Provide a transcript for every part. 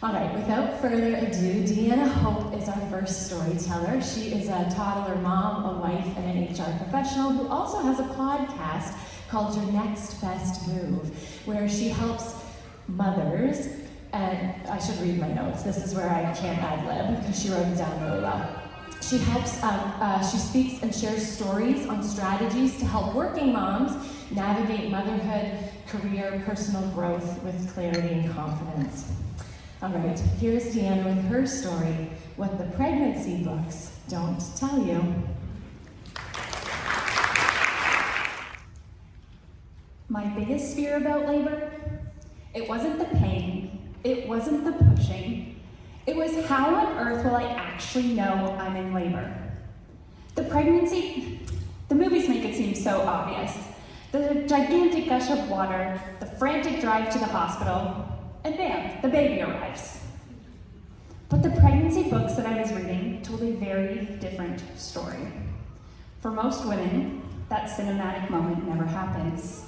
All right, without further ado, Deanna Hope is our first storyteller. She is a toddler mom, a wife, and an HR professional who also has a podcast called Your Next Best Move, where she helps mothers, and I should read my notes. This is where I can't ad-lib because she wrote it down really well. She helps, she speaks and shares stories on strategies to help working moms navigate motherhood, career, personal growth with clarity and confidence. All right, here's Deanna with her story, What the Pregnancy Books Don't Tell You. My biggest fear about labor, it wasn't the pain, it wasn't the pushing, it was how on earth will I actually know I'm in labor? The pregnancy, the movies make it seem so obvious. The gigantic gush of water, the frantic drive to the hospital, and bam, the baby arrives. But the pregnancy books that I was reading told a very different story. For most women, that cinematic moment never happens.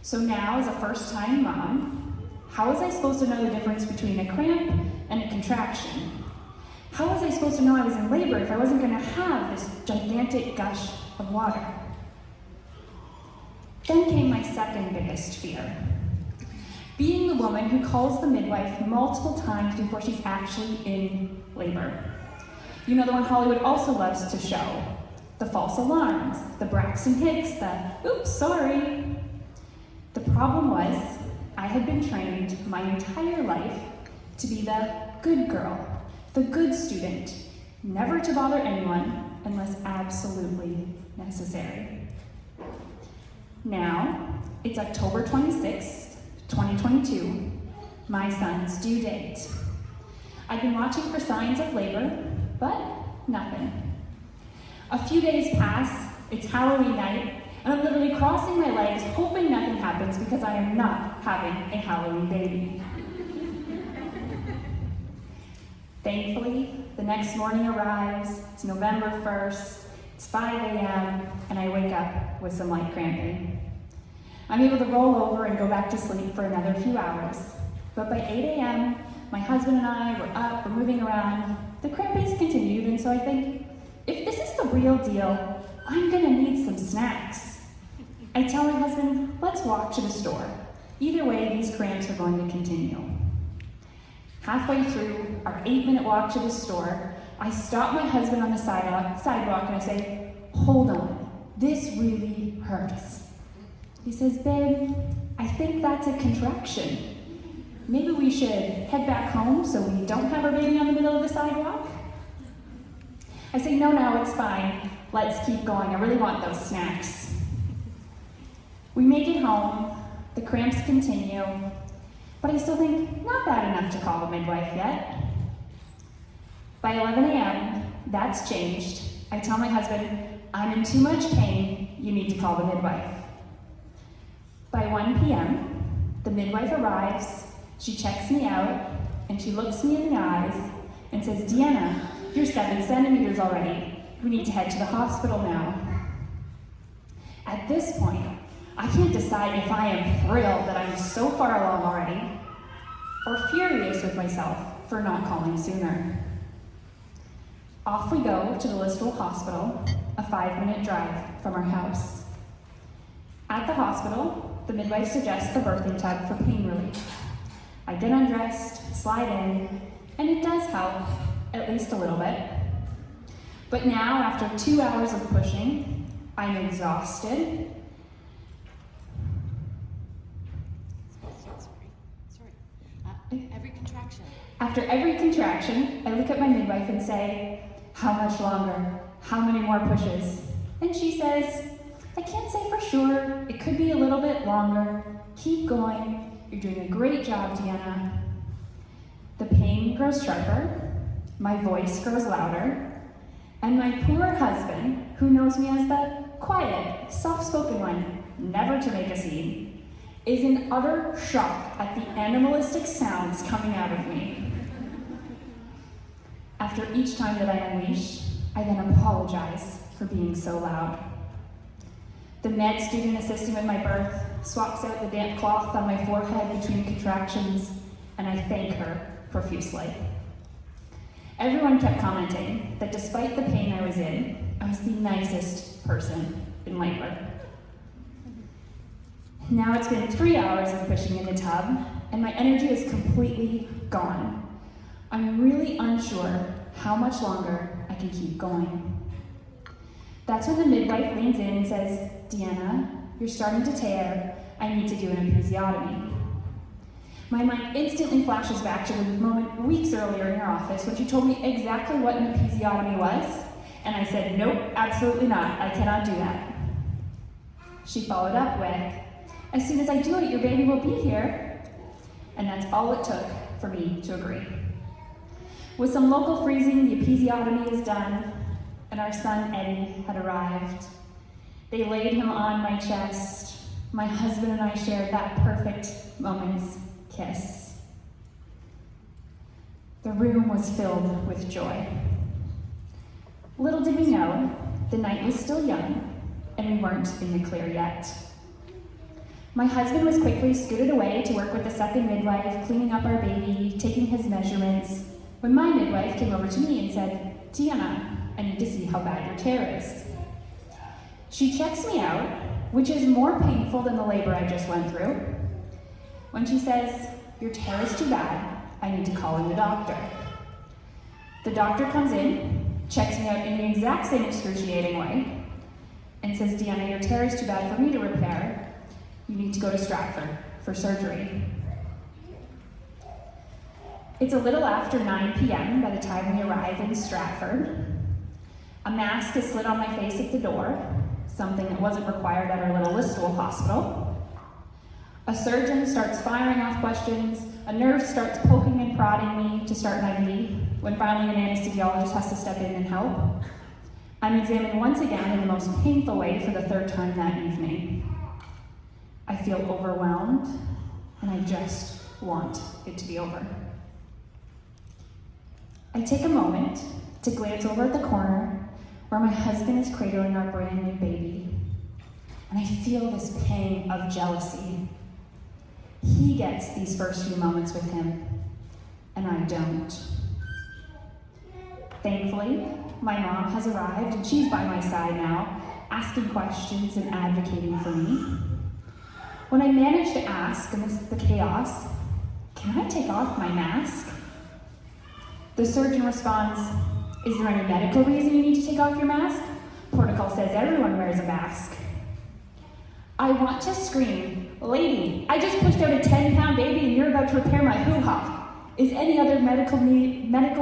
So now, as a first-time mom, how was I supposed to know the difference between a cramp and a contraction? How was I supposed to know I was in labor if I wasn't going to have this gigantic gush of water? Then came my second biggest fear. Being the woman who calls the midwife multiple times before she's actually in labor. You know, the one Hollywood also loves to show. The false alarms, the Braxton Hicks, the oops, sorry. The problem was, I had been trained my entire life to be the good girl, the good student, never to bother anyone unless absolutely necessary. Now, it's October 26th, 2022, my son's due date. I've been watching for signs of labor, but nothing. A few days pass, it's Halloween night, and I'm literally crossing my legs, hoping nothing happens because I am not having a Halloween baby. Thankfully, the next morning arrives, it's November 1st, it's 5 a.m., and I wake up with some light cramping. I'm able to roll over and go back to sleep for another few hours. But by 8 a.m., my husband and I were up, we're moving around. The crampings continued, and so I think, if this is the real deal, I'm gonna need some snacks. I tell my husband, let's walk to the store. Either way, these cramps are going to continue. Halfway through our 8-minute walk to the store, I stop my husband on the sidewalk and I say, hold on, this really hurts. He says, babe, I think that's a contraction. Maybe we should head back home so we don't have our baby on the middle of the sidewalk? I say, no, it's fine. Let's keep going. I really want those snacks. We make it home. The cramps continue. But I still think, not bad enough to call a midwife yet. By 11 a.m., that's changed. I tell my husband, I'm in too much pain. You need to call the midwife. By 1 p.m., the midwife arrives, she checks me out, and she looks me in the eyes and says, Deanna, you're 7 centimeters already. We need to head to the hospital now. At this point, I can't decide if I am thrilled that I'm so far along already, or furious with myself for not calling sooner. Off we go to the Listowel Hospital, a 5-minute drive from our house. At the hospital, the midwife suggests the birthing tub for pain relief. I get undressed, slide in, and it does help, at least a little bit. But now, after 2 hours of pushing, I'm exhausted. Every contraction. After every contraction, I look at my midwife and say, how much longer? How many more pushes? And she says, I can't say for sure. It could be a little bit longer. Keep going. You're doing a great job, Deanna. The pain grows sharper. My voice grows louder. And my poor husband, who knows me as the quiet, soft-spoken one, never to make a scene, is in utter shock at the animalistic sounds coming out of me. After each time that I unleash, I then apologize for being so loud. The med student assisting with my birth swaps out the damp cloth on my forehead between contractions, and I thank her profusely. Everyone kept commenting that despite the pain I was in, I was the nicest person in labor. Now it's been 3 hours of pushing in the tub, and my energy is completely gone. I'm really unsure how much longer I can keep going. That's when the midwife leans in and says, "Deanna, you're starting to tear. I need to do an episiotomy." My mind instantly flashes back to the moment weeks earlier in her office when she told me exactly what an episiotomy was, and I said, "Nope, absolutely not. I cannot do that." She followed up with, "As soon as I do it, your baby will be here." And that's all it took for me to agree. With some local freezing, the episiotomy is done, and our son Eddie had arrived. They laid him on my chest. My husband and I shared that perfect moment's kiss. The room was filled with joy. Little did we know, the night was still young, and we weren't in the clear yet. My husband was quickly scooted away to work with the second midwife, cleaning up our baby, taking his measurements, when my midwife came over to me and said, "Deanna, I need to see how bad your tear is." She checks me out, which is more painful than the labor I just went through, when she says, "Your tear is too bad, I need to call in the doctor." The doctor comes in, checks me out in the exact same excruciating way, and says, "Deanna, your tear is too bad for me to repair. You need to go to Stratford for surgery." It's a little after 9 p.m. by the time we arrive in Stratford. A mask is slid on my face at the door, something that wasn't required at our little Listowel hospital. A surgeon starts firing off questions, a nurse starts poking and prodding me to start an IV, when finally an anesthesiologist has to step in and help. I'm examined once again in the most painful way for the third time that evening. I feel overwhelmed, and I just want it to be over. I take a moment to glance over at the corner where my husband is cradling our brand new baby, and I feel this pang of jealousy. He gets these first few moments with him, and I don't. Thankfully, my mom has arrived, and she's by my side now, asking questions and advocating for me. When I manage to ask, amidst the chaos, "Can I take off my mask?" the surgeon responds, "Is there any medical reason you need to take off your mask? Protocol says everyone wears a mask." I want to scream, "Lady, I just pushed out a 10-pound baby and you're about to repair my hoo-ha. Is any other medical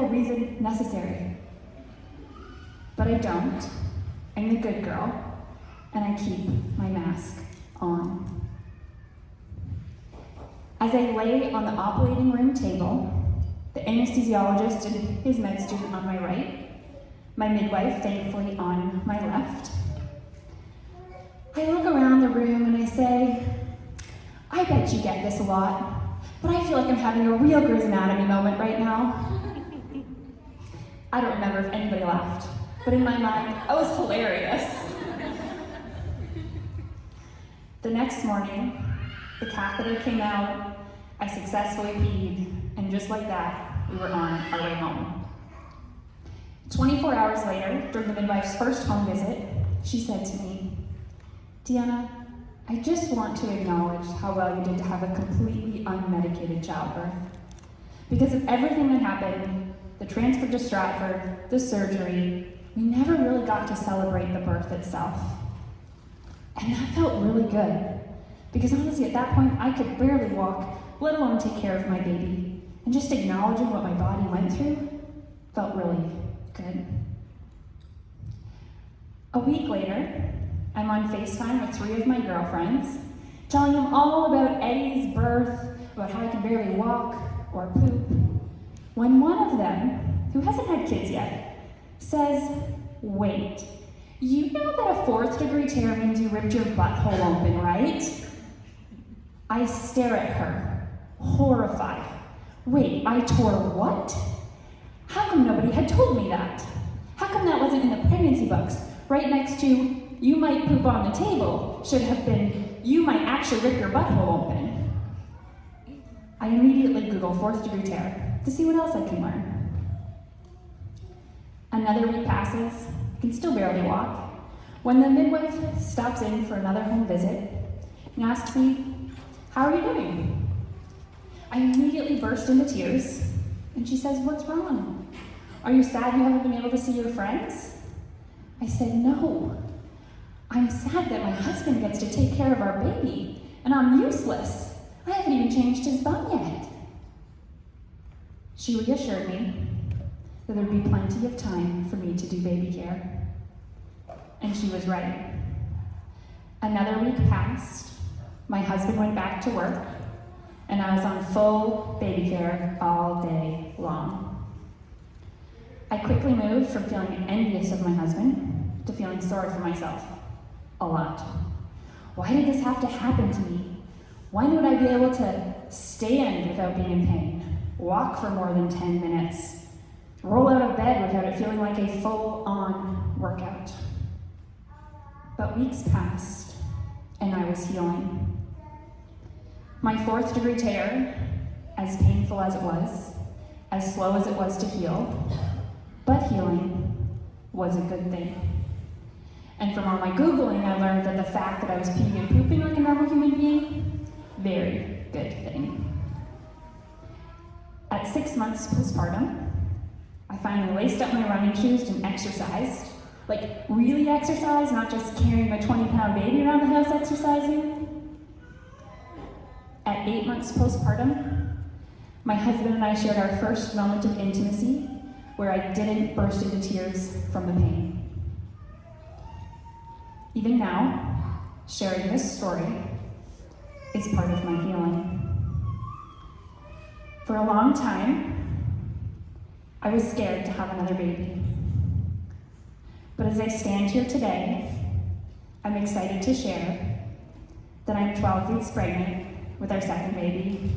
reason necessary?" But I don't. I'm the good girl, and I keep my mask on. As I lay on the operating room table, the anesthesiologist and his med student on my right, my midwife thankfully on my left, I look around the room and I say, "I bet you get this a lot, but I feel like I'm having a real Grey's Anatomy moment right now." I don't remember if anybody laughed, but in my mind, I was hilarious. The next morning, the catheter came out, I successfully peed, and just like that, we were on our way home. 24 hours later, during the midwife's first home visit, she said to me, "Deanna, I just want to acknowledge how well you did to have a completely unmedicated childbirth. Because of everything that happened, the transfer to Stratford, the surgery, we never really got to celebrate the birth itself." And that felt really good, because honestly at that point I could barely walk, let alone take care of my baby, and just acknowledging what my body went through felt really good. A week later, I'm on FaceTime with 3 of my girlfriends, telling them all about Eddie's birth, about how I can barely walk or poop, when one of them, who hasn't had kids yet, says, "Wait, you know that a 4th-degree tear means you ripped your butthole open, right?" I stare at her, horrified. Wait, I tore what? How come nobody had told me that? How come that wasn't in the pregnancy books? Right next to, "You might poop on the table," should have been, "You might actually rip your butthole open." I immediately Google 4th-degree tear, to see what else I can learn. Another week passes, I can still barely walk, when the midwife stops in for another home visit and asks me, "How are you doing?" I immediately burst into tears, and she says, "What's wrong? Are you sad you haven't been able to see your friends?" I said, "No. I'm sad that my husband gets to take care of our baby, and I'm useless. I haven't even changed his bum yet." She reassured me that there'd be plenty of time for me to do baby care. And she was right. Another week passed, my husband went back to work, and I was on full baby care all day long. I quickly moved from feeling envious of my husband to feeling sorry for myself. A lot. Why did this have to happen to me? When would I be able to stand without being in pain, walk for more than 10 minutes, roll out of bed without it feeling like a full-on workout? But weeks passed, and I was healing. My 4th degree tear, as painful as it was, as slow as it was to heal, but healing was a good thing. And from all my Googling, I learned that the fact that I was peeing and pooping like a normal human being, very good thing. At 6 months postpartum, I finally laced up my running shoes and exercised. Like, really exercised, not just carrying my 20-pound baby around the house exercising. At 8 months postpartum, my husband and I shared our first moment of intimacy where I didn't burst into tears from the pain. Even now, sharing this story is part of my healing. For a long time, I was scared to have another baby. But as I stand here today, I'm excited to share that I'm 12 weeks pregnant with our second baby.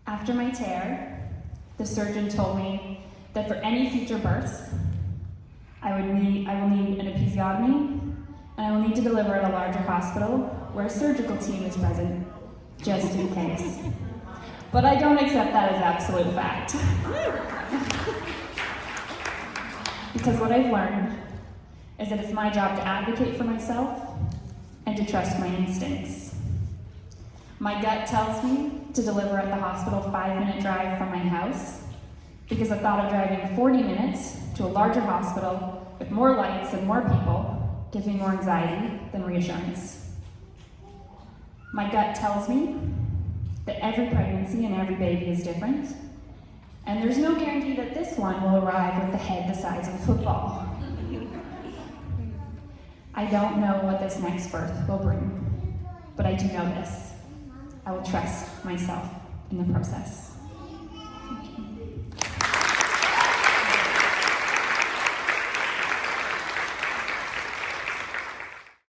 After my tear, the surgeon told me that for any future births, I will need an episiotomy, and I will need to deliver at a larger hospital where a surgical team is present, just in case. But I don't accept that as absolute fact. Because what I've learned is that it's my job to advocate for myself and to trust my instincts. My gut tells me to deliver at the hospital 5-minute drive from my house because the thought of driving 40 minutes to a larger hospital with more lights and more people gives me more anxiety than reassurance. My gut tells me that every pregnancy and every baby is different, and there's no guarantee that this one will arrive with the head the size of a football. I don't know what this next birth will bring, but I do know this. I will trust myself in the process. Thank you.